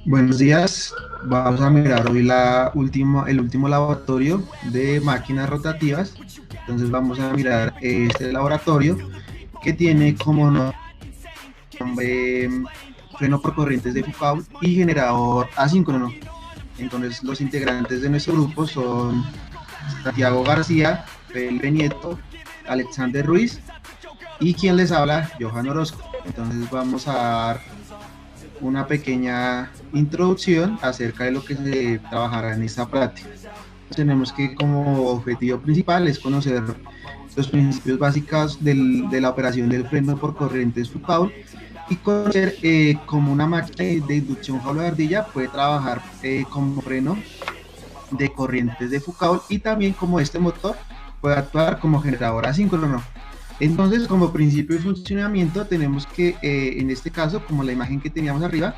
Buenos días, vamos a mirar hoy el último laboratorio de máquinas rotativas. Entonces vamos a mirar este laboratorio que tiene como nombre freno por corrientes de Foucault y generador asíncrono. Entonces los integrantes de nuestro grupo son Santiago García, Felipe Nieto, Alexander Ruiz y quien les habla, Johan Orozco. Entonces vamos a dar una pequeña introducción acerca de lo que se trabajará en esta práctica. Tenemos que como objetivo principal es conocer los principios básicos de la operación del freno por corrientes Foucault y conocer cómo una máquina de inducción jaula de ardilla puede trabajar como freno de corrientes de Foucault y también cómo este motor puede actuar como generador asíncrono. Entonces, como principio de funcionamiento, tenemos que, en este caso, como la imagen que teníamos arriba,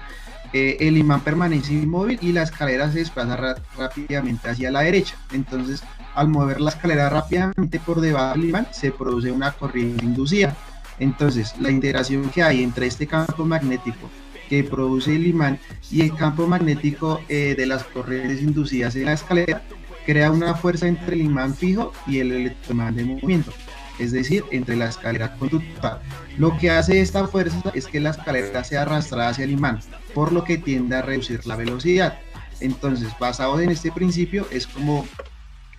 el imán permanece inmóvil y la escalera se desplaza rápidamente hacia la derecha. Entonces, al mover la escalera rápidamente por debajo del imán, se produce una corriente inducida. Entonces, la interacción que hay entre este campo magnético que produce el imán y el campo magnético de las corrientes inducidas en la escalera crea una fuerza entre el imán fijo y el electroimán de movimiento, es decir, entre la escalera conductual. Lo que hace esta fuerza es que la escalera sea arrastrada hacia el imán, por lo que tiende a reducir la velocidad. Entonces, basado en este principio, es como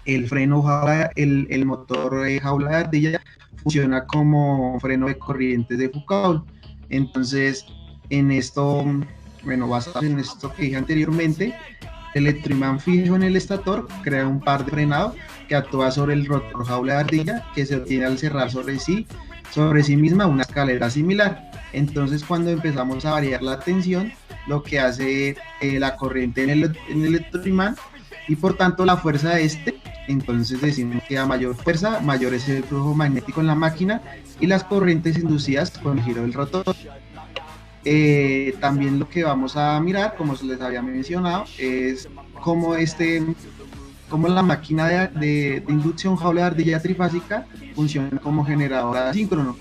el freno jaula, el motor jaula de ardilla funciona como freno de corrientes de Foucault. Entonces, en esto, bueno, basado en esto que dije anteriormente, el electroimán fijo en el estator crea un par de frenado que actúa sobre el rotor jaula de ardilla que se obtiene al cerrar sobre sí misma una escalera similar. Entonces, cuando empezamos a variar la tensión, lo que hace la corriente en el electroimán y por tanto la fuerza de este, entonces decimos que a mayor fuerza, mayor es el flujo magnético en la máquina y las corrientes inducidas con el giro del rotor. También lo que vamos a mirar, como se les había mencionado, es cómo, cómo la máquina de inducción jaula de ardilla trifásica funciona como generador asíncrono.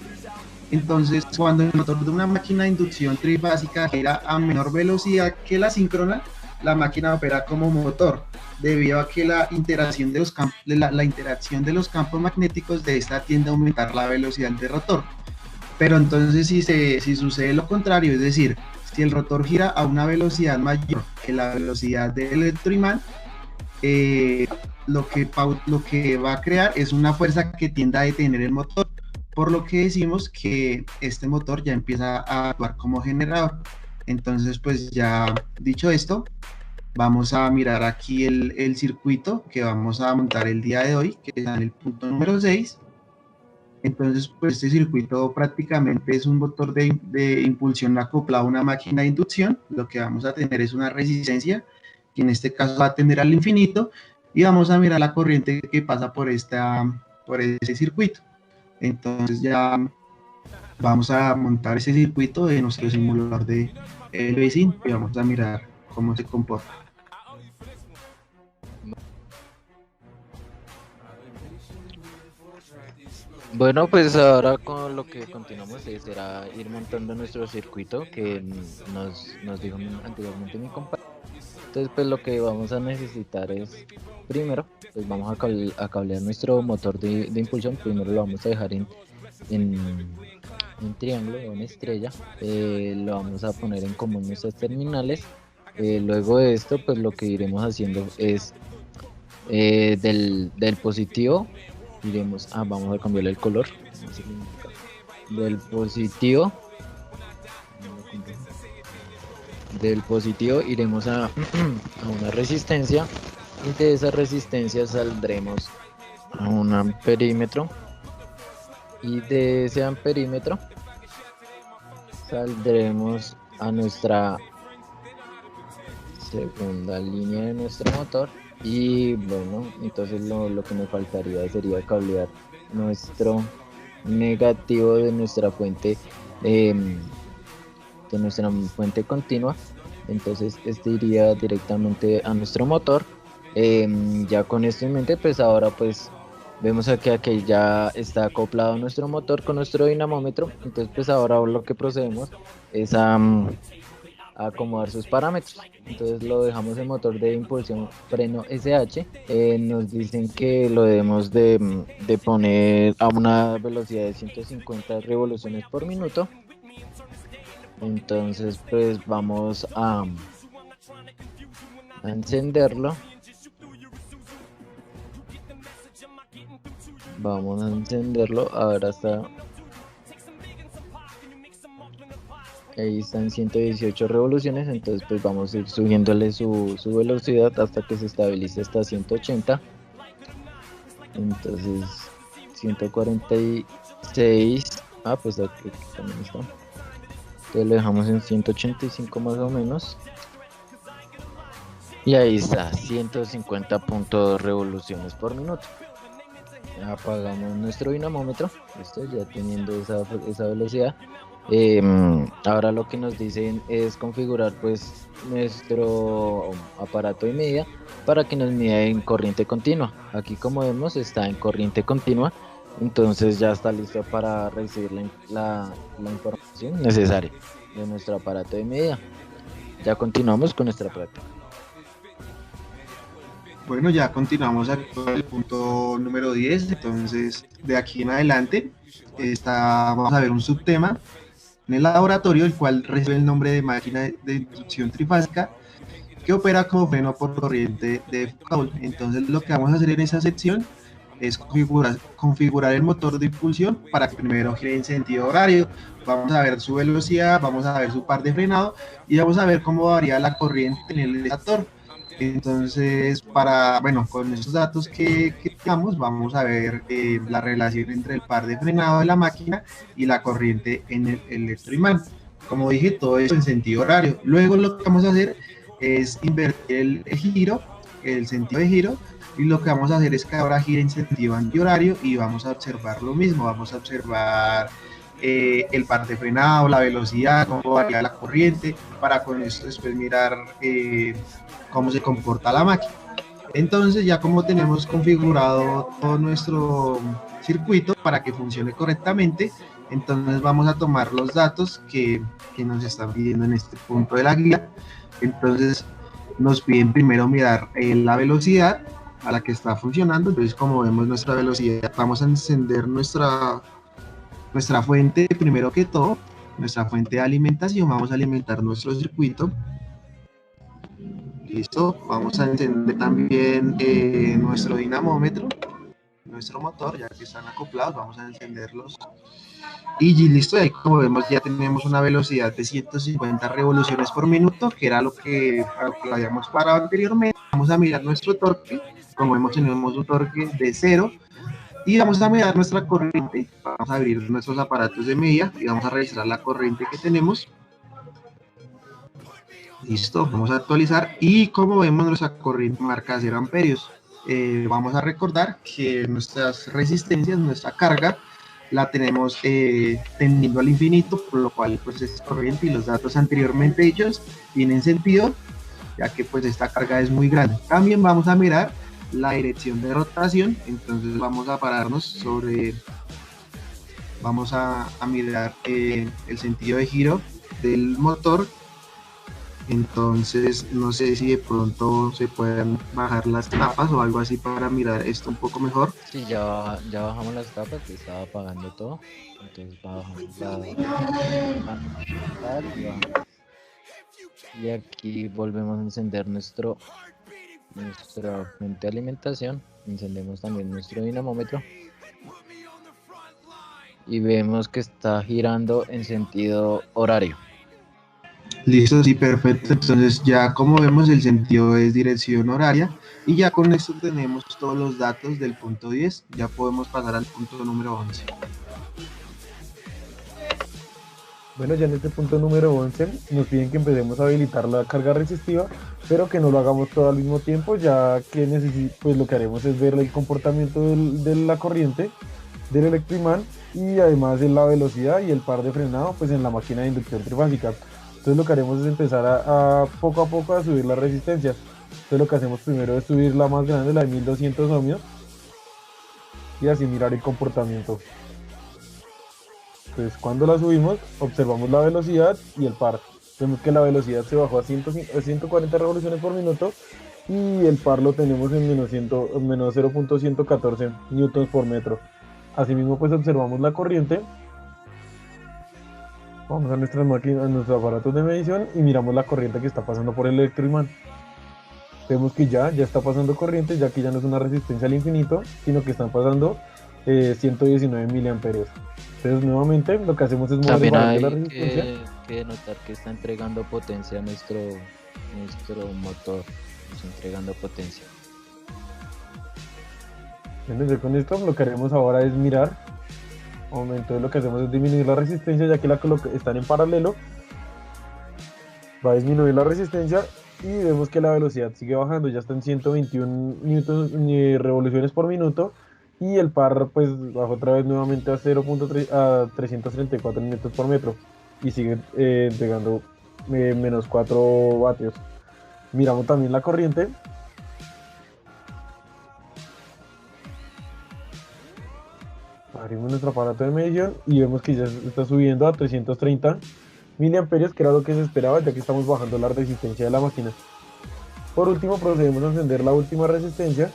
Entonces, cuando el motor de una máquina de inducción trifásica gira a menor velocidad que la síncrona, la máquina opera como motor, debido a que la interacción de la interacción de los campos magnéticos de esta tiende a aumentar la velocidad del rotor. Pero entonces si sucede lo contrario, es decir, si el rotor gira a una velocidad mayor que la velocidad del electroimán, eh, lo que va a crear es una fuerza que tienda a detener el motor, por lo que decimos que este motor ya empieza a actuar como generador. Entonces, pues ya dicho esto, vamos a mirar aquí el circuito que vamos a montar el día de hoy, que está en el punto número 6. Entonces, pues este circuito prácticamente es un motor de impulsión acoplado a una máquina de inducción. Lo que vamos a tener es una resistencia, que en este caso va a tender al infinito, y vamos a mirar la corriente que pasa por ese circuito. Entonces ya vamos a montar ese circuito de nuestro simulador de LBSIN y vamos a mirar cómo se comporta. Bueno, pues ahora con lo que continuamos será ir montando nuestro circuito que nos dijo anteriormente mi compañero. Entonces, pues lo que vamos a necesitar es, primero, pues vamos a cablear nuestro motor de impulsión. Primero lo vamos a dejar en, en triángulo o en estrella. Lo vamos a poner en común nuestras terminales. Luego de esto, pues lo que iremos haciendo es del positivo vamos a cambiarle el color del positivo iremos a una resistencia y de esa resistencia saldremos a un amperímetro y de ese amperímetro saldremos a nuestra segunda línea de nuestro motor. Y bueno, entonces lo que me faltaría sería cablear nuestro negativo de nuestra fuente continua. Entonces este iría directamente a nuestro motor. Ya con esto en mente, pues ahora pues vemos aquí ya está acoplado nuestro motor con nuestro dinamómetro. Entonces pues ahora lo que procedemos es a acomodar sus parámetros. Entonces lo dejamos en motor de impulsión freno SH. Nos dicen que lo debemos de poner a una velocidad de 150 revoluciones por minuto. Entonces pues vamos a encenderlo. Vamos a encenderlo. Ahora está. Ahí están 118 revoluciones. Entonces pues vamos a ir subiéndole su velocidad hasta que se estabilice hasta 180. Entonces 146. Pues aquí también está. Entonces lo dejamos en 185 más o menos. Y ahí está, 150.2 revoluciones por minuto. Apagamos nuestro dinamómetro. Listo, ya teniendo esa velocidad. Ahora lo que nos dicen es configurar pues nuestro aparato de medida para que nos mida en corriente continua. Aquí como vemos está en corriente continua, entonces ya está listo para recibir la información necesaria de nuestro aparato de medida. Ya continuamos con nuestra práctica. Bueno, ya continuamos aquí con el punto número 10. Entonces, de aquí en adelante, vamos a ver un subtema en el laboratorio, el cual recibe el nombre de máquina de inducción trifásica, que opera como freno por corriente de Foucault. Entonces, lo que vamos a hacer en esa sección es configurar el motor de impulsión para que primero gire en sentido horario. Vamos a ver su velocidad, vamos a ver su par de frenado y vamos a ver cómo varía la corriente en el estator. Entonces, con estos datos que tenemos, vamos a ver la relación entre el par de frenado de la máquina y la corriente en el electroimán. Como dije, todo esto en sentido horario. Luego lo que vamos a hacer es invertir el sentido de giro, y lo que vamos a hacer es que ahora gire en sentido antihorario y vamos a observar lo mismo. Vamos a observar el par de frenado, la velocidad, cómo varía la corriente, para con esto después mirar cómo se comporta la máquina. Entonces, ya como tenemos configurado todo nuestro circuito para que funcione correctamente, entonces vamos a tomar los datos que nos están pidiendo en este punto de la guía. Entonces nos piden primero mirar la velocidad a la que está funcionando. Entonces, como vemos nuestra velocidad, vamos a encender nuestra fuente primero que todo, nuestra fuente de alimentación. Vamos a alimentar nuestro circuito. Listo, vamos a encender también nuestro dinamómetro, nuestro motor, ya que están acoplados, vamos a encenderlos. Y listo, y ahí como vemos ya tenemos una velocidad de 150 revoluciones por minuto, que era lo que lo habíamos parado anteriormente. Vamos a mirar nuestro torque. Como vemos, tenemos un torque de 0. Y vamos a mirar nuestra corriente. Vamos a abrir nuestros aparatos de medida y vamos a registrar la corriente que tenemos. Listo, vamos a actualizar, y como vemos nuestra corriente marca 0 amperios. Vamos a recordar que nuestras resistencias, nuestra carga, la tenemos tendiendo al infinito, por lo cual pues es corriente, y los datos anteriormente hechos tienen sentido, ya que pues esta carga es muy grande. También vamos a mirar la dirección de rotación. Entonces vamos a pararnos sobre, vamos a mirar el sentido de giro del motor. Entonces no sé si de pronto se pueden bajar las tapas o algo así para mirar esto un poco mejor. Sí, ya bajamos las tapas, que estaba apagando todo. Entonces bajamos y aquí volvemos a encender nuestra fuente de alimentación. Encendemos también nuestro dinamómetro y vemos que está girando en sentido horario. Listo, sí, perfecto. Entonces ya como vemos, el sentido es dirección horaria, y ya con esto tenemos todos los datos del punto 10. Ya podemos pasar al punto número 11. Bueno, ya en este punto número 11 nos piden que empecemos a habilitar la carga resistiva, pero que no lo hagamos todo al mismo tiempo, ya que pues lo que haremos es ver el comportamiento de la corriente del electroimán, y además de la velocidad y el par de frenado pues en la máquina de inducción trifásica. Entonces lo que haremos es empezar a poco a subir las resistencias. Entonces lo que hacemos primero es subir la más grande, la de 1200 ohmios, y así mirar el comportamiento. Entonces cuando la subimos observamos la velocidad y el par. Vemos que la velocidad se bajó a 140 revoluciones por minuto y el par lo tenemos en menos 0.114 newtons por metro. Asimismo, pues observamos la corriente. Vamos a nuestras máquinas, a nuestros aparatos de medición y miramos la corriente que está pasando por el electroimán. Vemos que ya está pasando corriente, ya que ya no es una resistencia al infinito, sino que están pasando 119 miliamperios. Entonces, nuevamente, lo que hacemos es mover También el valor de la hay resistencia. que notar que está entregando potencia a nuestro motor. Está entregando potencia. Entonces, con esto lo que haremos ahora es mirar. Aumento, lo que hacemos es disminuir la resistencia, ya que están en paralelo. Va a disminuir la resistencia y vemos que la velocidad sigue bajando, ya está en 121 revoluciones por minuto y el par pues bajó otra vez nuevamente a 334 minutos por metro y sigue entregando menos 4 vatios. Miramos también la corriente. Abrimos nuestro aparato de medición y vemos que ya está subiendo a 330 miliamperios, que era lo que se esperaba, ya que estamos bajando la resistencia de la máquina. Por último, procedemos a encender la última resistencia,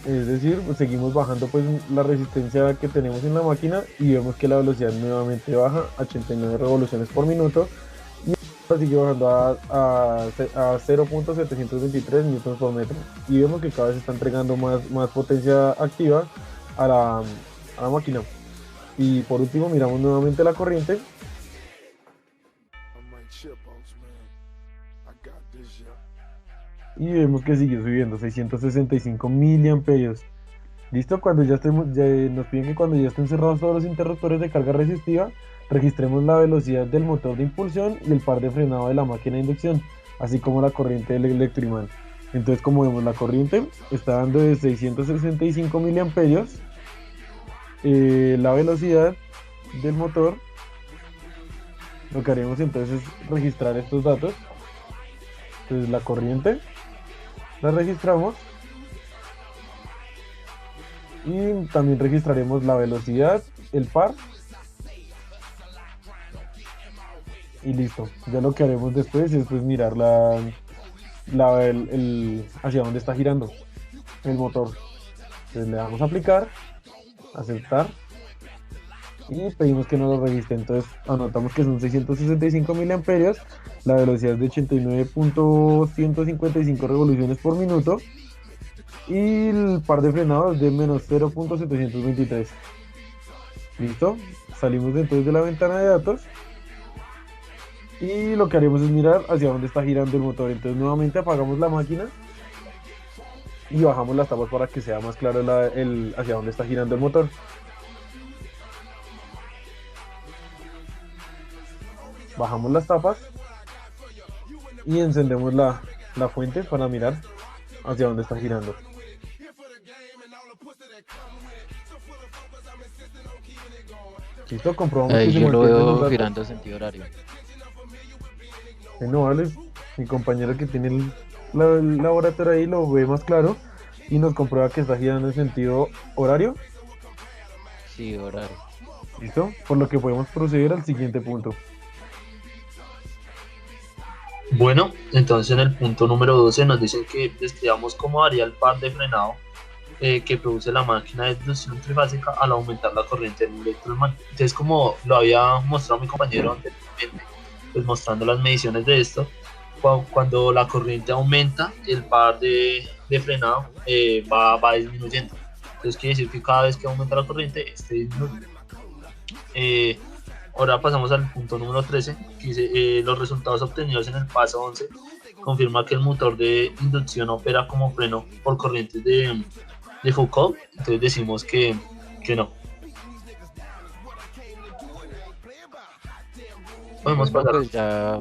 es decir, pues, seguimos bajando pues la resistencia que tenemos en la máquina y vemos que la velocidad nuevamente baja a 89 revoluciones por minuto y sigue bajando a 0.723 newtons por metro y vemos que cada vez está entregando más potencia activa a la máquina. Y por último miramos nuevamente la corriente y vemos que sigue subiendo 665 miliamperios. Listo, cuando nos piden que cuando ya estén cerrados todos los interruptores de carga resistiva, registremos la velocidad del motor de impulsión y el par de frenado de la máquina de inducción, así como la corriente del electroimán. Entonces, como vemos, la corriente está dando de 665 miliamperios, la velocidad del motor. Lo que haremos entonces es registrar estos datos. Entonces, la corriente la registramos y también registraremos la velocidad, el par y listo. Ya lo que haremos después es pues mirar hacia dónde está girando el motor. Entonces le damos a aplicar, aceptar y pedimos que nos lo registre. Entonces anotamos que son 665 miliamperios, la velocidad es de 89.155 revoluciones por minuto y el par de frenados de menos 0.723. Listo, salimos entonces de la ventana de datos y lo que haremos es mirar hacia dónde está girando el motor. Entonces nuevamente apagamos la máquina y bajamos las tapas para que sea más claro hacia dónde está girando el motor. Bajamos las tapas y encendemos la fuente para mirar hacia dónde está girando. Listo, comprobamos Ahí que se yo lo mantienen los veo datos. girando en sentido horario. No, vale, mi compañero que tiene el laboratorio ahí lo ve más claro y nos comprueba que está girando en sentido horario. Sí, horario. Listo, por lo que podemos proceder al siguiente punto. Bueno, entonces en el punto número 12 nos dicen que describamos cómo varía el par de frenado que produce la máquina de inducción trifásica al aumentar la corriente en un electroimán. Entonces, como lo había mostrado mi compañero anteriormente, pues mostrando las mediciones de esto, cuando la corriente aumenta, el par de frenado va disminuyendo. Entonces quiere decir que cada vez que aumenta la corriente, este disminuye. Ahora pasamos al punto número 13, que dice, los resultados obtenidos en el paso 11 confirma que el motor de inducción opera como freno por corrientes de Foucault. Entonces decimos que no. Podemos Bueno, pasar. pues ya.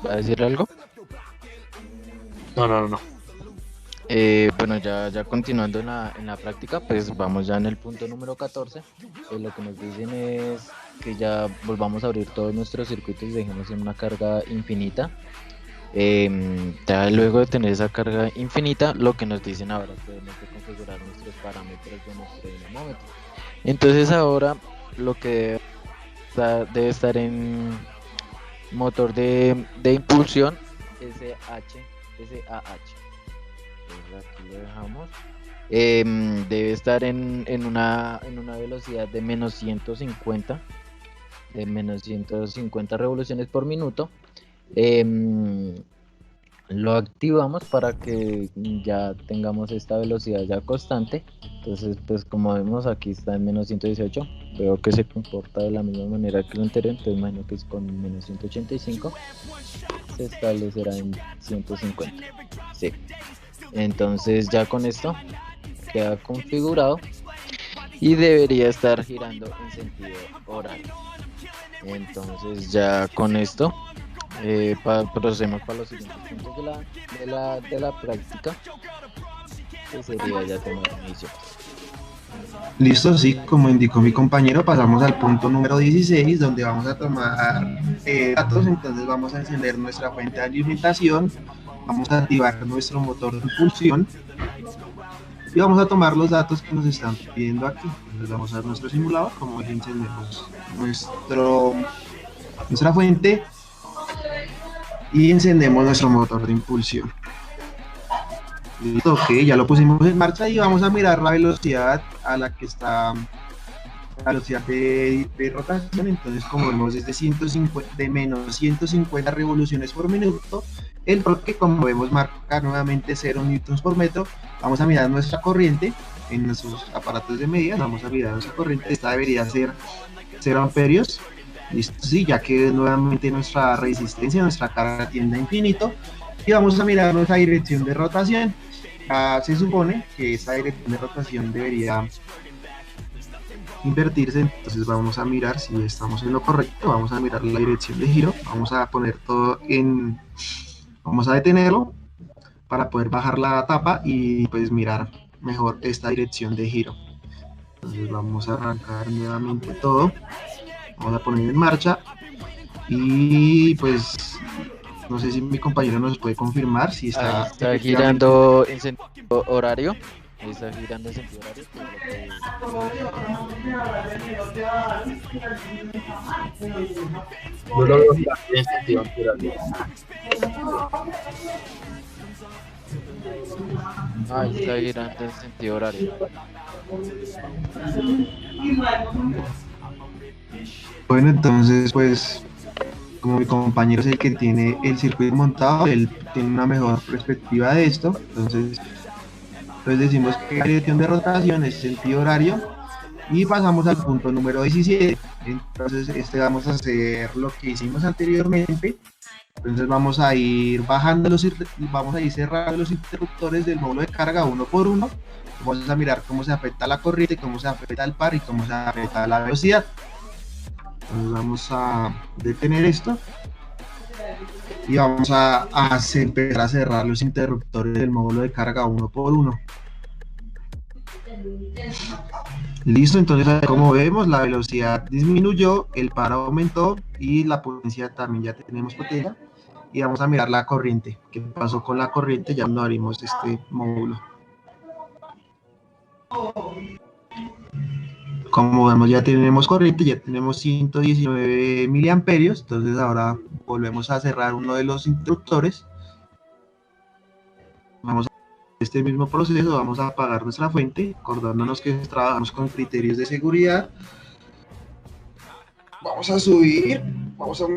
¿Va a decir algo? No. Bueno, ya continuando en la práctica, pues vamos ya en el punto número 14. Lo que nos dicen es que ya volvamos a abrir todos nuestros circuitos y dejemos en una carga infinita. Ya luego de tener esa carga infinita, lo que nos dicen ahora es que tenemos que configurar nuestros parámetros de nuestro dinamómetro. Entonces ahora lo que debe estar en motor de impulsión SAH. Entonces, aquí lo dejamos. Debe estar en una velocidad de menos 150 revoluciones por minuto. Lo activamos para que ya tengamos esta velocidad ya constante. Entonces, pues como vemos, aquí está en menos 118. Veo que se comporta de la misma manera que lo anterior, entonces imagino que es con menos 185 se establecerá en 150. Sí. Entonces ya con esto queda configurado y debería estar girando en sentido horario. Entonces ya con esto procedemos para los siguientes puntos de la práctica, que sería ya tomar inicio. Listo, sí, como indicó mi compañero, pasamos al punto número 16, donde vamos a tomar datos. Entonces vamos a encender nuestra fuente de alimentación, vamos a activar nuestro motor de impulsión y vamos a tomar los datos que nos están pidiendo aquí. Entonces vamos a nuestro simulador, como encendemos nuestra fuente y encendemos nuestro motor de impulsión. Listo, ok, ya lo pusimos en marcha y vamos a mirar la velocidad a la que está, la velocidad de rotación. Entonces, como vemos, es de menos 150 revoluciones por minuto. El torque, como vemos, marca nuevamente 0 newtons por metro. Vamos a mirar nuestra corriente en nuestros aparatos de medida. Vamos a mirar nuestra corriente, esta debería ser 0 amperios. Listo, sí, ya que nuevamente nuestra resistencia, nuestra carga tiende a infinito. Y vamos a mirar nuestra dirección de rotación. Se supone que esa dirección de rotación debería invertirse, entonces vamos a mirar si estamos en lo correcto. Vamos a mirar la dirección de giro, vamos a poner todo en, vamos a detenerlo para poder bajar la tapa y pues mirar mejor esta dirección de giro. Entonces vamos a arrancar nuevamente todo, vamos a poner en marcha y pues no sé si mi compañero nos puede confirmar si está girando en sentido horario. Está girando en sentido horario. Yo lo veo en sentido horario. Está girando en sentido horario. Bueno, entonces pues como mi compañero es el que tiene el circuito montado, él tiene una mejor perspectiva de esto. Entonces decimos que la dirección de rotación es sentido horario y pasamos al punto número 17. Entonces vamos a hacer lo que hicimos anteriormente. Entonces vamos a ir bajando vamos a ir cerrando los interruptores del módulo de carga uno por uno. Vamos a mirar cómo se afecta la corriente, cómo se afecta el par y cómo se afecta la velocidad. Entonces vamos a detener esto y vamos a empezar a cerrar los interruptores del módulo de carga uno por uno. Listo, entonces como vemos la velocidad disminuyó, el par aumentó y la potencia también, ya tenemos potencia. Y vamos a mirar la corriente, qué pasó con la corriente ya no abrimos este módulo. Como vemos ya tenemos corriente, ya tenemos 119 miliamperios. Entonces ahora volvemos a cerrar uno de los interruptores. Vamos a hacer este mismo proceso, vamos a apagar nuestra fuente, acordándonos que trabajamos con criterios de seguridad. Vamos a subir, vamos a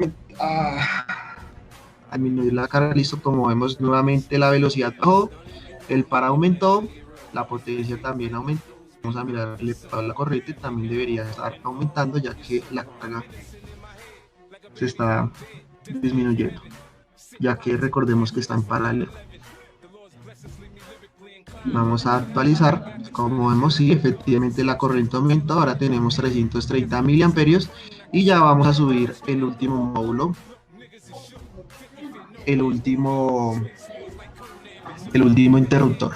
disminuir la carga. Listo, como vemos nuevamente la velocidad bajó, el par aumentó, la potencia también aumentó. Vamos a mirar la corriente, también debería estar aumentando ya que la carga se está disminuyendo, ya que recordemos que está en paralelo. Vamos a actualizar, como vemos, sí, efectivamente la corriente aumentó, ahora tenemos 330 miliamperios y ya vamos a subir el último módulo, el último interruptor.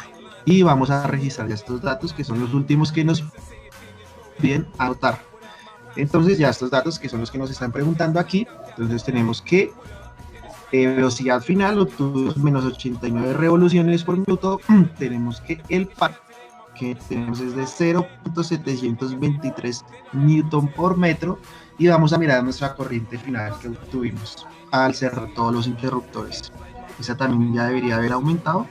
Y vamos a registrar ya estos datos que son los últimos que nos piden anotar. Entonces ya estos datos que son los que nos están preguntando aquí, entonces tenemos que velocidad final obtuvo menos 89 revoluciones por minuto. Tenemos que el par que tenemos es de 0.723 newton por metro, y vamos a mirar nuestra corriente final que obtuvimos al cerrar todos los interruptores. Esa también ya debería haber aumentado.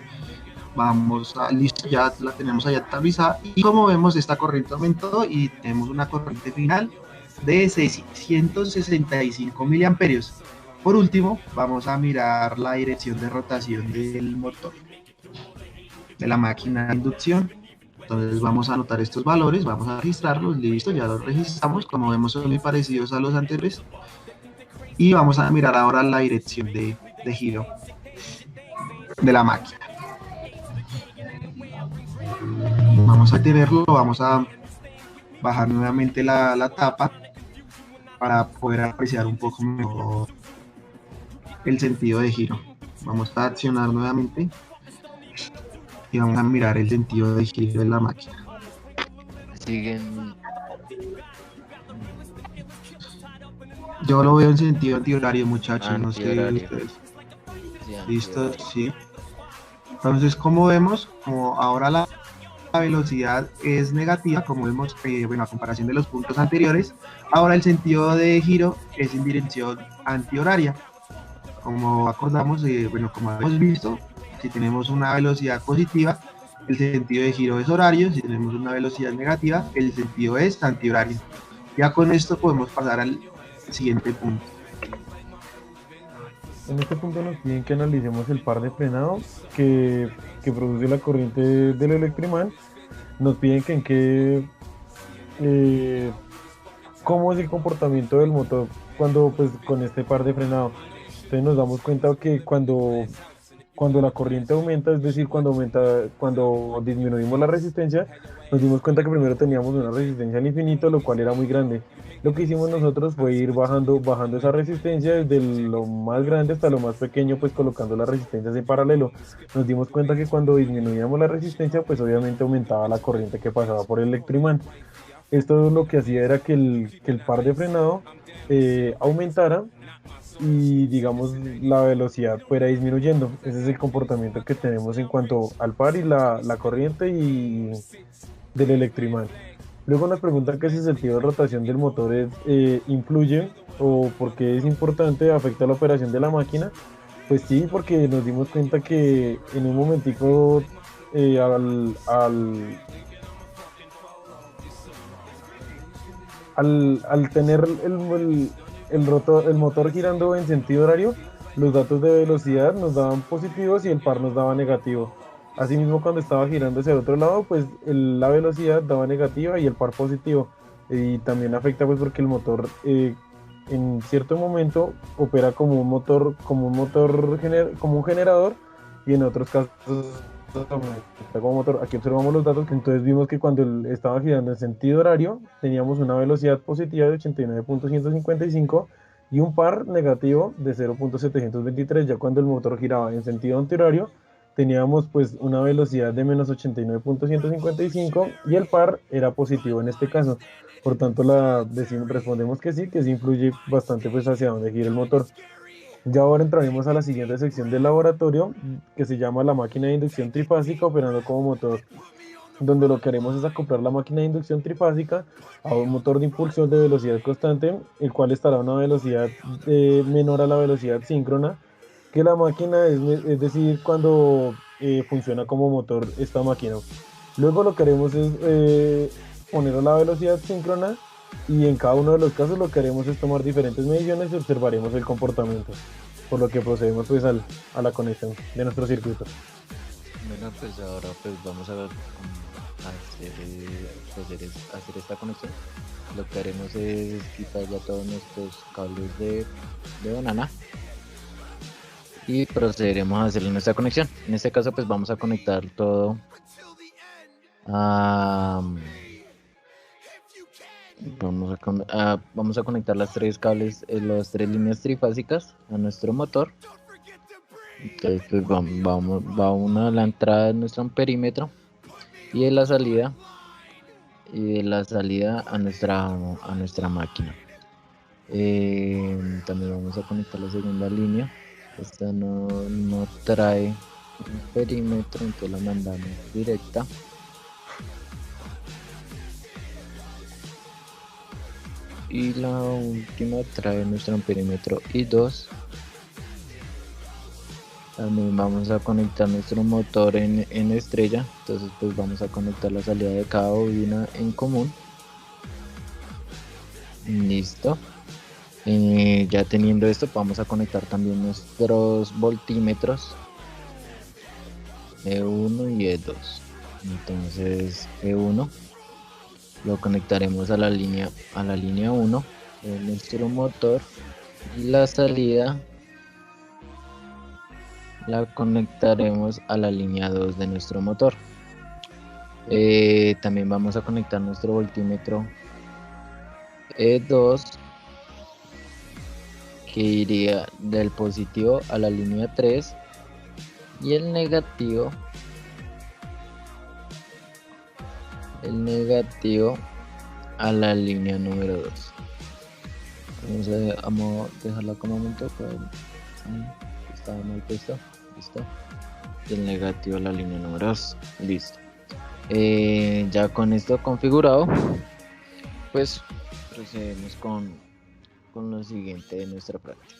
Vamos a, listo, ya la tenemos ahí actualizada, y como vemos esta corriente aumentó y tenemos una corriente final de 665 miliamperios. Por último, vamos a mirar la dirección de rotación del motor de la máquina de inducción. Entonces vamos a anotar estos valores, vamos a registrarlos, listo, ya los registramos, como vemos son muy parecidos a los anteriores, y vamos a mirar ahora la dirección de giro de la máquina. Vamos a tenerlo, vamos a bajar nuevamente la tapa para poder apreciar un poco mejor el sentido de giro. Vamos a accionar nuevamente y vamos a mirar el sentido de giro de la máquina. Siguen. Yo lo veo en sentido antihorario, muchachos, no sé Antihorario. ustedes. Sí, Listo, antihorario. sí. Entonces, como vemos, como ahora la velocidad es negativa, como vemos, bueno, a comparación de los puntos anteriores, ahora el sentido de giro es en dirección antihoraria. Como acordamos, bueno, como hemos visto, si tenemos una velocidad positiva, el sentido de giro es horario; si tenemos una velocidad negativa, el sentido es antihorario. Ya con esto podemos pasar al siguiente punto. En este punto nos piden que analicemos el par de frenado que produce la corriente del electroimán. Nos piden que en qué, cómo es el comportamiento del motor cuando, pues, con este par de frenado. Entonces nos damos cuenta que cuando la corriente aumenta, es decir, cuando disminuimos la resistencia, nos dimos cuenta que primero teníamos una resistencia al infinito, lo cual era muy grande. Lo que hicimos nosotros fue ir bajando esa resistencia desde lo más grande hasta lo más pequeño, pues colocando las resistencias en paralelo. Nos dimos cuenta que cuando disminuíamos la resistencia, pues obviamente aumentaba la corriente que pasaba por el electroimán. Esto lo que hacía era que el par de frenado aumentara y, digamos, la velocidad fuera disminuyendo. Ese es el comportamiento que tenemos en cuanto al par y la corriente y del electroimán. Luego nos preguntan que si el sentido de rotación del motor influye o por qué es importante, afecta la operación de la máquina. Pues sí, porque nos dimos cuenta que en un momentico al tener el motor girando en sentido horario, los datos de velocidad nos daban positivos y el par nos daba negativo. Asimismo, cuando estaba girando hacia el otro lado, pues la velocidad daba negativa y el par positivo. Y también afecta, pues, porque el motor en cierto momento opera como un motor, como un generador, y en otros casos como motor. Aquí observamos los datos, que entonces vimos que cuando estaba girando en sentido horario teníamos una velocidad positiva de 89.155 y un par negativo de 0.723. Ya cuando el motor giraba en sentido antihorario teníamos pues una velocidad de menos 89.155 y el par era positivo en este caso. Por tanto, respondemos que sí influye bastante pues hacia dónde gira el motor. Ya ahora entraremos a la siguiente sección del laboratorio, que se llama la máquina de inducción trifásica operando como motor, donde lo que haremos es acoplar la máquina de inducción trifásica a un motor de impulsión de velocidad constante, el cual estará a una velocidad menor a la velocidad síncrona que la máquina, es decir, cuando funciona como motor esta máquina. Luego lo que haremos es poner a la velocidad síncrona, y en cada uno de los casos lo que haremos es tomar diferentes mediciones y observaremos el comportamiento, por lo que procedemos pues a la conexión de nuestro circuito. Bueno, pues ahora pues vamos a hacer esta conexión. Lo que haremos es quitar ya todos nuestros cables de banana y procederemos a hacer nuestra conexión. En este caso pues vamos a conectar todo a... Vamos a conectar las tres cables, las tres líneas trifásicas a nuestro motor. Entonces pues va una a la entrada de nuestro amperímetro y de la salida a nuestra máquina. También vamos a conectar la segunda línea. Esta no trae un perímetro, entonces la mandamos directa. y la última trae nuestro amperímetro I2. También vamos a conectar nuestro motor en estrella, entonces pues vamos a conectar la salida de cada bobina en común. Listo. Ya teniendo esto, vamos a conectar también nuestros voltímetros E1 y E2. Entonces E1 lo conectaremos a la línea 1 de nuestro motor, y la salida la conectaremos a la línea 2 de nuestro motor. También vamos a conectar nuestro voltímetro E2, que iría del positivo a la línea 3, y el negativo a la línea número 2. Vamos a dejarla como momento, estaba mal puesto. Listo. Y el negativo a la línea número 2. Listo. Ya con esto configurado, pues procedemos con lo siguiente de nuestra práctica.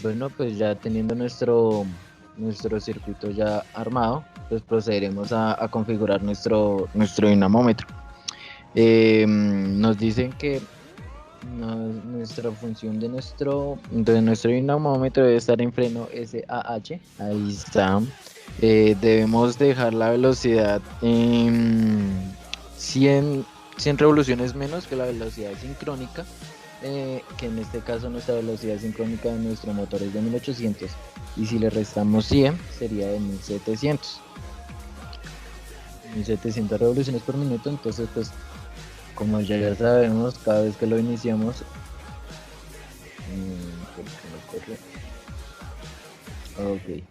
Bueno, pues ya teniendo nuestro circuito ya armado, pues procederemos a configurar nuestro dinamómetro. Nos dicen que nuestra función de nuestro dinamómetro debe estar en freno SAH. Ahí está. Debemos dejar la velocidad en 100 revoluciones menos que la velocidad sincrónica, que en este caso nuestra velocidad sincrónica de nuestro motor es de 1800, y si le restamos 100 sería de 1700 revoluciones por minuto. Entonces pues, como ya sabemos, cada vez que lo iniciamos, ok,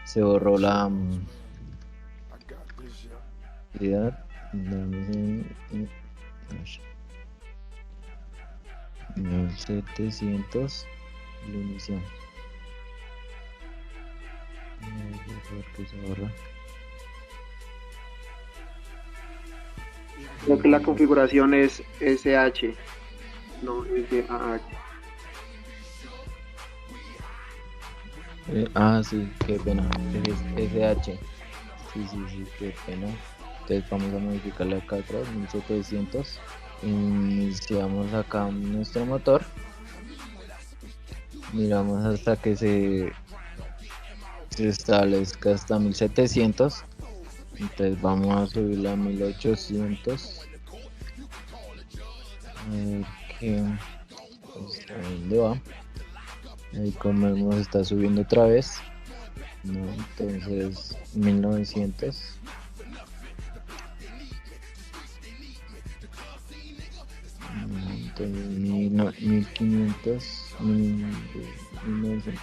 se borró la actividad. 1700 lo iniciamos. Que se borra. Creo que la configuración es SH, no SAH. Sí, qué pena, es SH. Sí, qué pena. Entonces vamos a modificarle acá atrás, 1700. Iniciamos acá nuestro motor. Miramos hasta que se establezca hasta 1700. Entonces vamos a subirla a 1800. ¿Dónde va? Ahí, como vemos, está subiendo otra vez, ¿no? Entonces 1900. Entonces 1500, 1900.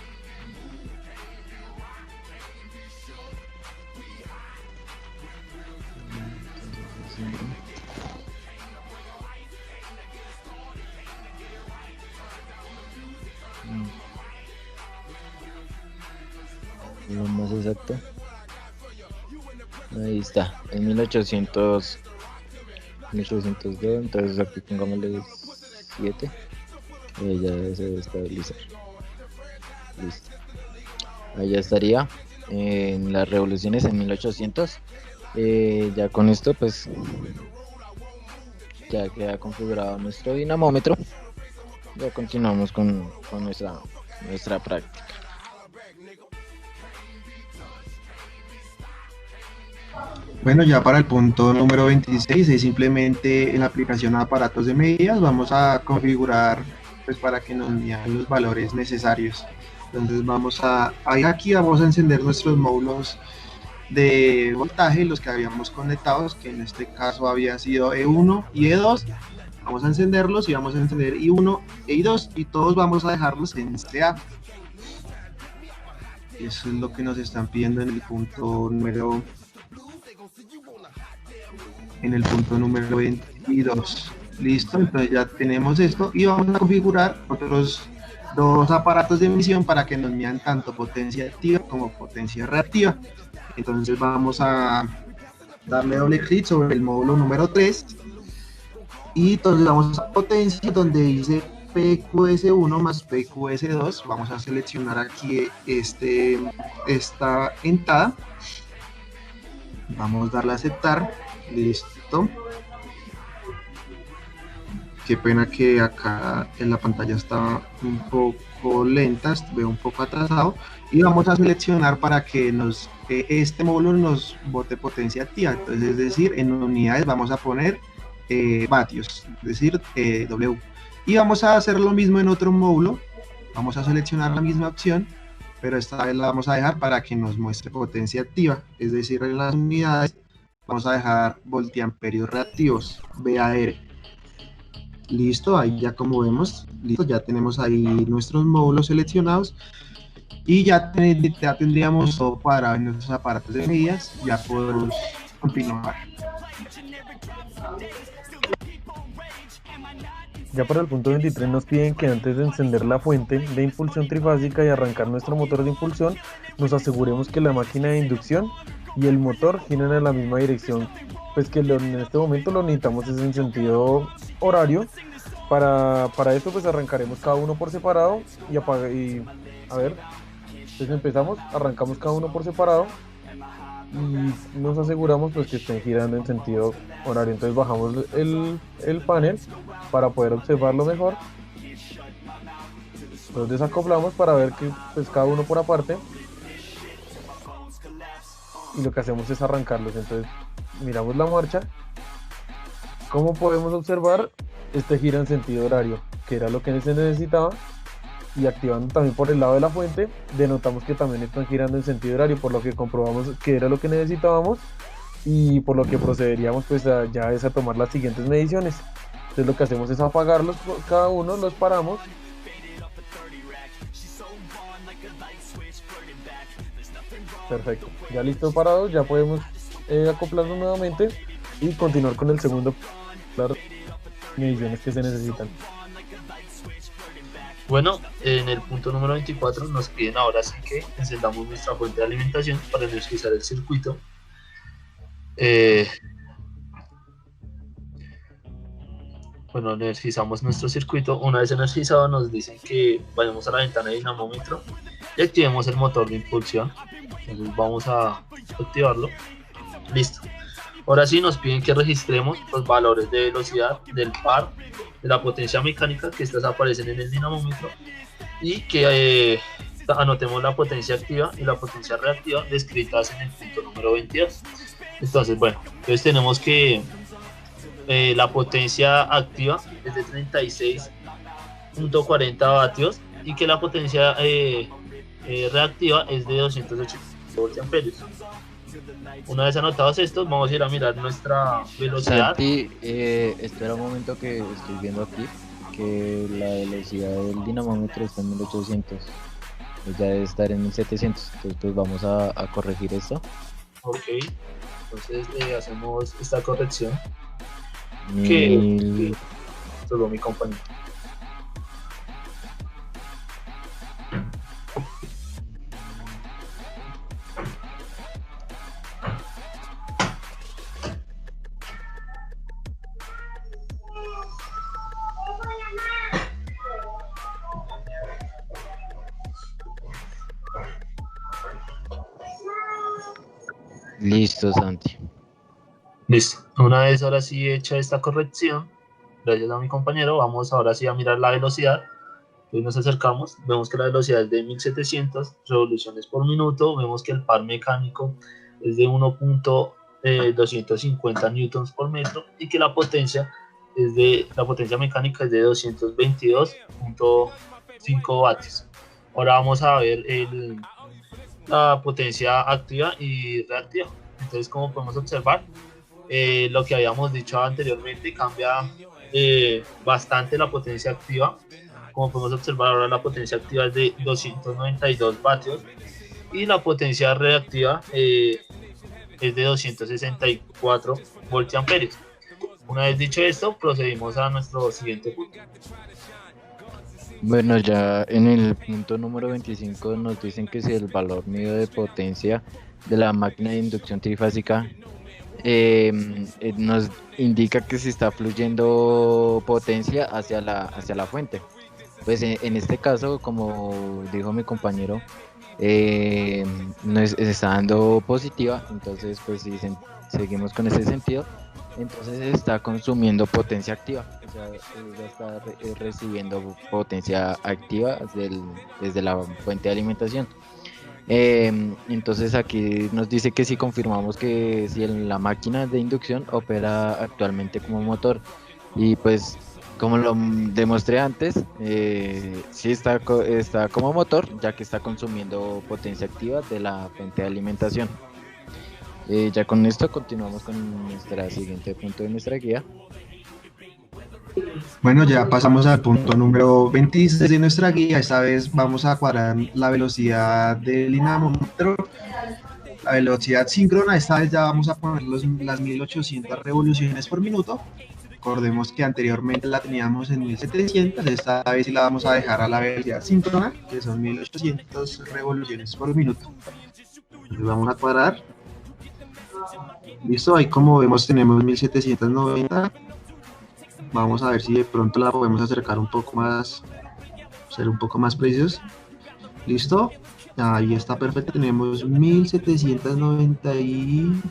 Lo más exacto, ahí está, en 1800, 1802. Entonces aquí pongámosle 7, y ya se debe estabilizar. Listo, ahí ya estaría en las revoluciones en 1800. Ya con esto pues ya queda configurado nuestro dinamómetro. Ya continuamos con nuestra práctica. Bueno, ya para el punto número 26 es simplemente en la aplicación a aparatos de medidas. Vamos a configurar pues para que nos midan los valores necesarios. Entonces vamos a ir aquí, vamos a encender nuestros módulos de voltaje, los que habíamos conectados, que en este caso habían sido E1 y E2. Vamos a encenderlos y vamos a encender I1 e I2, y todos vamos a dejarlos en CA. Eso es lo que nos están pidiendo en el punto número 22. Listo, entonces ya tenemos esto y vamos a configurar otros dos aparatos de emisión para que nos midan tanto potencia activa como potencia reactiva. Entonces vamos a darle doble clic sobre el módulo número 3 y entonces vamos a potencia donde dice PQS1 más PQS2. Vamos a seleccionar aquí esta entrada. Vamos a darle a aceptar. Listo. Qué pena que acá en la pantalla está un poco lenta, veo un poco atrasado. Y vamos a seleccionar para que este módulo nos bote potencia activa. Entonces, es decir, en unidades vamos a poner vatios, es decir, W. Y vamos a hacer lo mismo en otro módulo. Vamos a seleccionar la misma opción, pero esta vez la vamos a dejar para que nos muestre potencia activa. Es decir, en las unidades vamos a dejar voltiamperios reactivos, VAR. Listo, ahí ya como vemos, listo, ya tenemos ahí nuestros módulos seleccionados y ya tendríamos todo cuadrado en nuestros aparatos de medidas. Ya podemos continuar. Ya para el punto 23 nos piden que antes de encender la fuente de impulsión trifásica y arrancar nuestro motor de impulsión, nos aseguremos que la máquina de inducción y el motor giren en la misma dirección. Pues que en este momento lo necesitamos es en sentido horario. Para esto pues arrancaremos cada uno por separado y a ver, entonces empezamos, arrancamos cada uno por separado y nos aseguramos pues que estén girando en sentido horario. Entonces bajamos el panel para poder observarlo mejor. Los desacoplamos para ver que pues cada uno por aparte y lo que hacemos es arrancarlos. Entonces miramos la marcha. Como podemos observar, este gira en sentido horario, que era lo que se necesitaba, y activando también por el lado de la fuente, denotamos que también están girando en sentido horario, por lo que comprobamos que era lo que necesitábamos y por lo que procederíamos pues a tomar las siguientes mediciones. Entonces lo que hacemos es apagarlos, cada uno los paramos. Perfecto, ya listo parados, ya podemos acoplarlos nuevamente y continuar con el segundo mediciones que se necesitan. Bueno, en el punto número 24 nos piden ahora sí que encendamos nuestra fuente de alimentación para energizar el circuito. Bueno, energizamos nuestro circuito. Una vez energizado nos dicen que vayamos a la ventana de dinamómetro y activemos el motor de impulsión. Entonces vamos a activarlo. Listo. Ahora sí nos piden que registremos los valores de velocidad, del par, de la potencia mecánica, que estas aparecen en el dinamómetro, y que anotemos la potencia activa y la potencia reactiva descritas en el punto número 22. Entonces, bueno, entonces tenemos que la potencia activa es de 36.40 vatios y que la potencia reactiva es de 280 voltiamperios. Una vez anotados estos, vamos a ir a mirar nuestra velocidad. Santi, espera un momento que estoy viendo aquí que la velocidad del dinamómetro está en 1800. Pues ya debe estar en 1700. Entonces pues vamos a corregir esto. Ok, entonces hacemos esta corrección. Mil- Que solo mi compañero. Listo, Santi. Listo. Una vez ahora sí hecha esta corrección, gracias a mi compañero, vamos ahora sí a mirar la velocidad. Entonces nos acercamos, vemos que la velocidad es de 1700 revoluciones por minuto, vemos que el par mecánico es de 1.250 newtons por metro y que la potencia mecánica es de 222.5 vatios. Ahora vamos a ver la potencia activa y reactiva. Entonces, como podemos observar, lo que habíamos dicho anteriormente cambia bastante la potencia activa. Como podemos observar, ahora la potencia activa es de 292 vatios y la potencia reactiva es de 264 voltiamperios. Una vez dicho esto, procedimos a nuestro siguiente punto. Bueno, ya en el punto número 25 nos dicen que si el valor medio de potencia de la máquina de inducción trifásica nos indica que se está fluyendo potencia hacia la fuente. Pues en este caso, como dijo mi compañero, se está dando positiva, entonces pues si seguimos con ese sentido, entonces está consumiendo potencia activa, o sea, ya está recibiendo potencia activa desde la fuente de alimentación. Entonces aquí nos dice que si confirmamos que si la máquina de inducción opera actualmente como motor, y pues como lo demostré antes, sí está como motor, ya que está consumiendo potencia activa de la fuente de alimentación. Ya con esto continuamos con nuestra siguiente punto de nuestra guía. Bueno, ya pasamos al punto número 26 de nuestra guía. Esta vez vamos a cuadrar la velocidad del dinamómetro, la velocidad síncrona. Esta vez ya vamos a poner las 1800 revoluciones por minuto. Recordemos que anteriormente la teníamos en 1700, esta vez sí la vamos a dejar a la velocidad síncrona, que son 1800 revoluciones por minuto. Entonces vamos a cuadrar. Listo, ahí como vemos tenemos 1790. Vamos a ver si de pronto la podemos acercar un poco más, ser un poco más precisos. Listo, ahí está perfecto, tenemos 1790 y...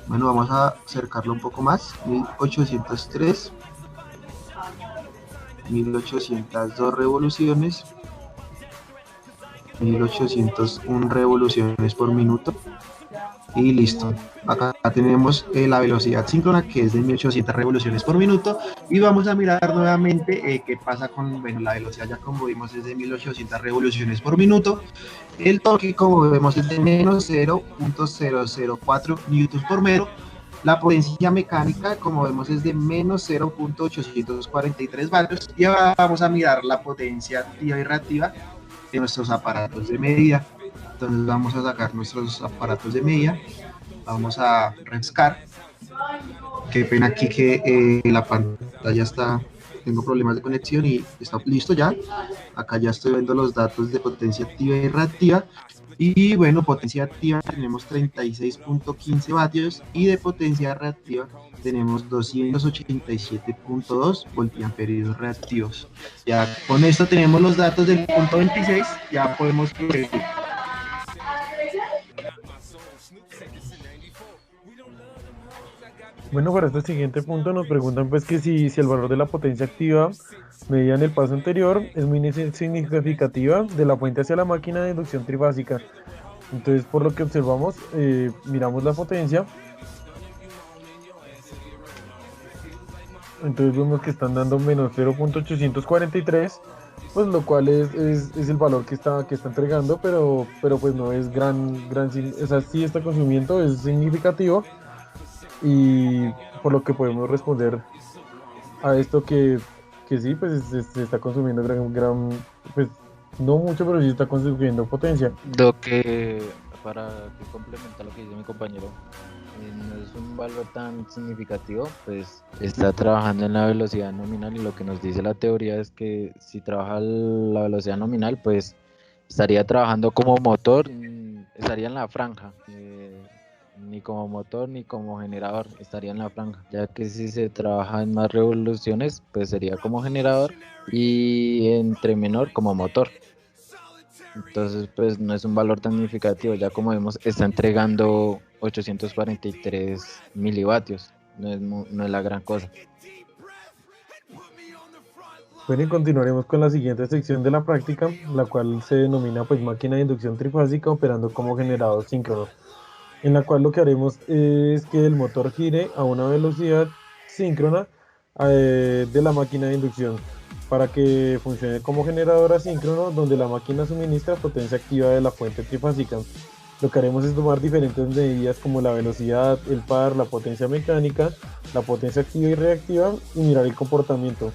Bueno, vamos a acercarlo un poco más, 1803, 1802 revoluciones, 1801 revoluciones por minuto. Y listo, acá tenemos la velocidad síncrona, que es de 1800 revoluciones por minuto, y vamos a mirar nuevamente qué pasa con, bueno, la velocidad ya como vimos es de 1800 revoluciones por minuto, el torque como vemos es de menos 0.004 newtons por metro, la potencia mecánica como vemos es de menos 0.843 vatios, y ahora vamos a mirar la potencia activa y reactiva de nuestros aparatos de medida. Entonces vamos a sacar nuestros aparatos de medida, vamos a refrescar. Qué pena aquí que la pantalla está, tengo problemas de conexión y está listo ya. Acá ya estoy viendo los datos de potencia activa y reactiva. Y bueno, potencia activa tenemos 36.15 vatios y de potencia reactiva tenemos 287.2 voltiamperios reactivos. Ya con esto tenemos los datos del punto 26, ya podemos proseguir. Bueno, para este siguiente punto nos preguntan pues que si el valor de la potencia activa medida en el paso anterior es muy significativa de la fuente hacia la máquina de inducción trifásica. Entonces, por lo que observamos, miramos la potencia. Entonces vemos que están dando menos 0.843, pues lo cual es el valor que está entregando, pero pues no es o sea, sí está consumiendo, es significativo, y por lo que podemos responder a esto que sí, pues se está consumiendo pues no mucho, pero sí está consumiendo potencia. Lo que, para que complementar lo que dice mi compañero, no es un valor tan significativo, pues está trabajando en la velocidad nominal, y lo que nos dice la teoría es que si trabaja la velocidad nominal, pues estaría trabajando como motor, estaría en la franja, ni como motor ni como generador, estaría en la franja, ya que si se trabaja en más revoluciones, pues sería como generador, y entre menor como motor. Entonces, pues no es un valor tan significativo, ya como vemos, está entregando 843 milivatios, no es la gran cosa. Bueno, y continuaremos con la siguiente sección de la práctica, la cual se denomina pues máquina de inducción trifásica operando como generador síncrono, en la cual lo que haremos es que el motor gire a una velocidad síncrona de la máquina de inducción, para que funcione como generador asíncrono, donde la máquina suministra potencia activa de la fuente trifásica. Lo que haremos es tomar diferentes medidas como la velocidad, el par, la potencia mecánica, la potencia activa y reactiva, y mirar el comportamiento.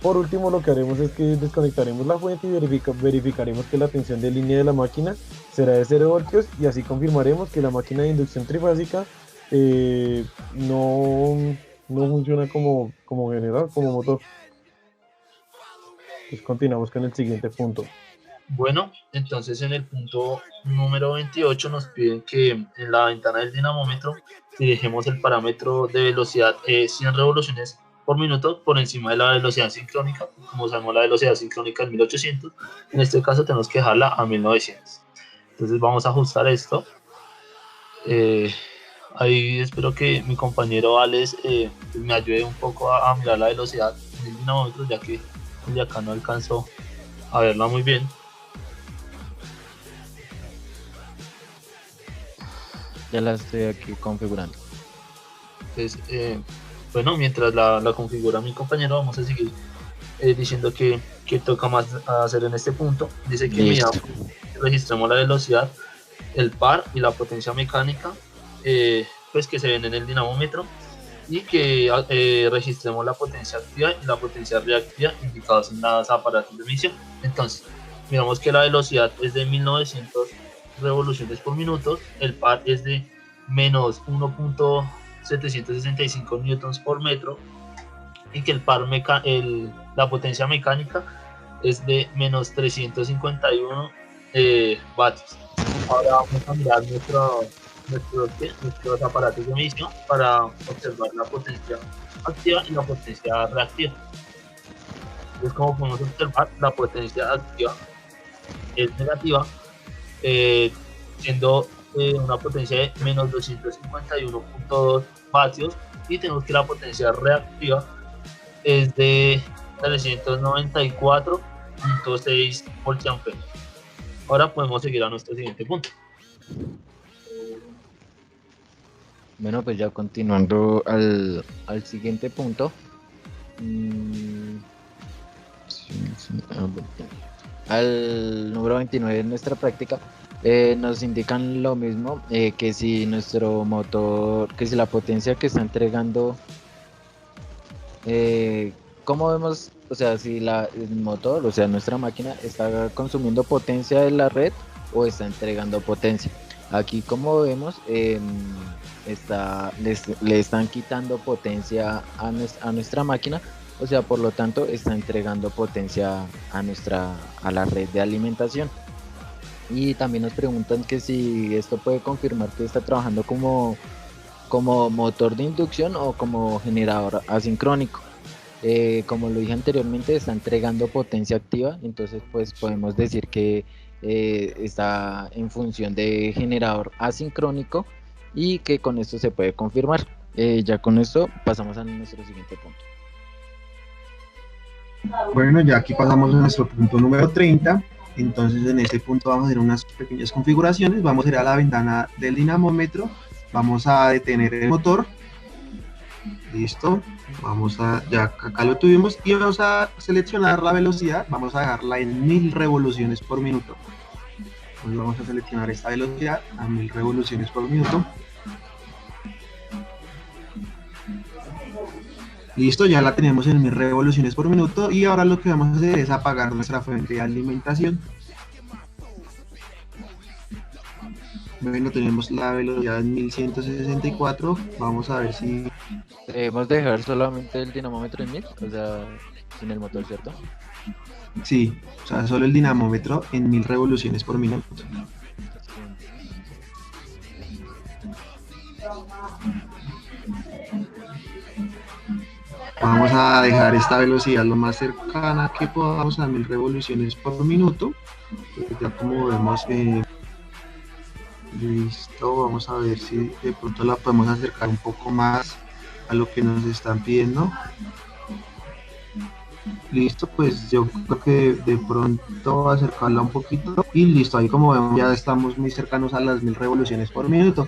Por último, lo que haremos es que desconectaremos la fuente y verificaremos que la tensión de línea de la máquina será de 0 voltios, y así confirmaremos que la máquina de inducción trifásica no funciona como generador, como motor. Pues continuamos con el siguiente punto. Bueno, entonces en el punto número 28 nos piden que en la ventana del dinamómetro dirigimos el parámetro de velocidad 100 revoluciones por minuto por encima de la velocidad sincrónica. Como sabemos, la velocidad sincrónica es 1800, en este caso tenemos que dejarla a 1900. Entonces vamos a ajustar esto. Ahí espero que mi compañero Alex me ayude un poco a mirar la velocidad del dinamómetro, ya que de acá no alcanzo a verla muy bien. Ya la estoy aquí configurando. Entonces, bueno, mientras la configura mi compañero, vamos a seguir diciendo que toca más hacer en este punto. Dice que Listo. registremos la velocidad, el par y la potencia mecánica pues que se ven en el dinamómetro, y que registremos la potencia activa y la potencia reactiva indicados en los aparatos de medición. Entonces, miramos que la velocidad es de 1900 revoluciones por minuto, el par es de menos 1.765 newtons por metro, y que la potencia mecánica es de menos 351 vatios. Ahora vamos a mirar nuestros aparatos de medición para observar la potencia activa y la potencia reactiva. Entonces, como podemos observar, la potencia activa es negativa, siendo una potencia de menos 251.2 vatios, y tenemos que la potencia reactiva es de 394.6 voltiamperes. Ahora podemos seguir a nuestro siguiente punto. Bueno, pues ya continuando al siguiente punto. Al número 29 de nuestra práctica, nos indican lo mismo, que si nuestro motor, que si la potencia que está entregando, ¿cómo vemos? O sea, si el motor, o sea, nuestra máquina está consumiendo potencia de la red o está entregando potencia. Aquí, como vemos, le están quitando potencia a nuestra máquina, o sea, por lo tanto está entregando potencia a la red de alimentación. Y también nos preguntan que si esto puede confirmar que está trabajando como motor de inducción o como generador asincrónico. Como lo dije anteriormente, está entregando potencia activa, entonces pues podemos decir que está en función de generador asincrónico, y que con esto se puede confirmar. Ya con esto pasamos a nuestro siguiente punto. Bueno, ya aquí pasamos a nuestro punto número 30. Entonces en este punto vamos a hacer unas pequeñas configuraciones. Vamos a ir a la ventana del dinamómetro, vamos a detener el motor. Listo, ya acá lo tuvimos, y vamos a seleccionar la velocidad, vamos a dejarla en 1000 revoluciones por minuto. Entonces vamos a seleccionar esta velocidad a 1000 revoluciones por minuto. Listo, ya la tenemos en 1000 revoluciones por minuto, y ahora lo que vamos a hacer es apagar nuestra fuente de alimentación. Bueno, tenemos la velocidad en 1164, vamos a ver si... Debemos dejar solamente el dinamómetro en 1000, o sea, sin el motor, ¿cierto? Sí, o sea, solo el dinamómetro en 1000 revoluciones por minuto. Vamos a dejar esta velocidad lo más cercana que podamos a 1000 revoluciones por minuto. Ya como vemos, listo, vamos a ver si de pronto la podemos acercar un poco más a lo que nos están pidiendo. Listo, pues yo creo que de pronto acercarla un poquito, y listo, ahí como vemos ya estamos muy cercanos a las 1000 revoluciones por minuto.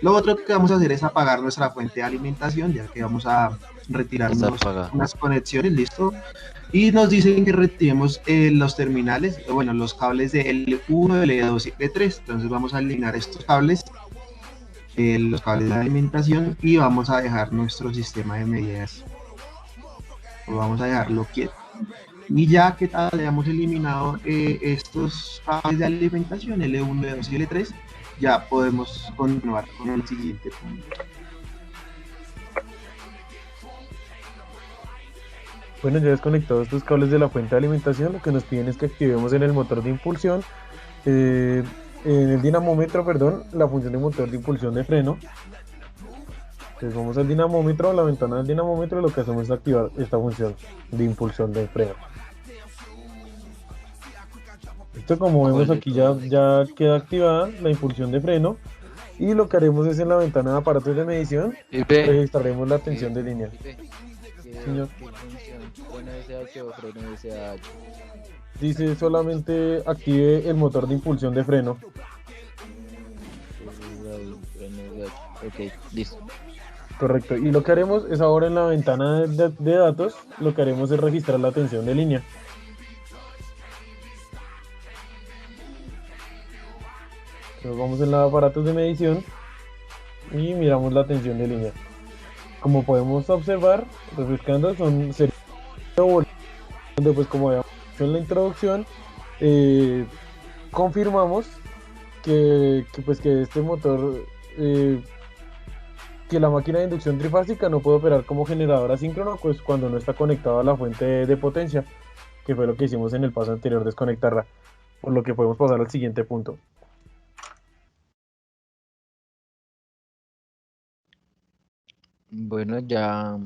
Lo otro que vamos a hacer es apagar nuestra fuente de alimentación, ya que vamos a retirar unas conexiones, listo. Y nos dicen que retiremos los terminales, bueno, los cables de L1, L2 y L3. Entonces vamos a eliminar estos cables, los cables de alimentación, y vamos a dejar nuestro sistema de medidas. Vamos a dejarlo quieto. Y ya que hayamos eliminado estos cables de alimentación, L1, L2 y L3, ya podemos continuar con el siguiente punto. Bueno, ya desconectados estos cables de la fuente de alimentación, lo que nos piden es que activemos en el motor de impulsión, eh, en el dinamómetro, perdón, la función de motor de impulsión de freno. Entonces vamos al dinamómetro, a la ventana del dinamómetro, y lo que hacemos es activar esta función de impulsión de freno. Esto, como vemos ¿Cuál de aquí, ya, todos? ya queda activada la impulsión de freno, y lo que haremos es en la ventana de aparatos de medición Pipe, registraremos la tensión de línea. Pipe, Señor, ¿qué función? ¿Freno SH o freno SH? dice solamente active el motor de impulsión de freno. Freno SH. Ok, listo. Correcto. Y lo que haremos es ahora en la ventana de datos, lo que haremos es registrar la tensión de línea. Entonces vamos en la aparatos de medición y miramos la tensión de línea. Como podemos observar, refrescando, son series de voltios, donde pues como habíamos dicho en la introducción, eh, confirmamos pues que este motor, que la máquina de inducción trifásica no puede operar como generador asíncrono, pues cuando no está conectado a la fuente de potencia, que fue lo que hicimos en el paso anterior, desconectarla, por lo que podemos pasar al siguiente punto. Bueno, ya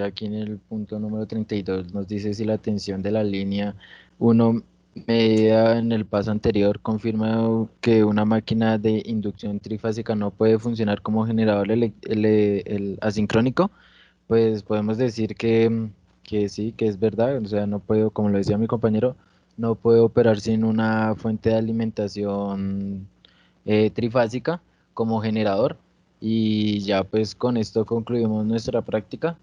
aquí en el punto número 32 nos dice si la tensión de la línea 1 medida en el paso anterior confirma que una máquina de inducción trifásica no puede funcionar como generador el asincrónico. Pues podemos decir que sí, que es verdad, o sea, no puedo, como lo decía mi compañero, no puedo operar sin una fuente de alimentación trifásica como generador. Y ya pues con esto concluimos nuestra práctica.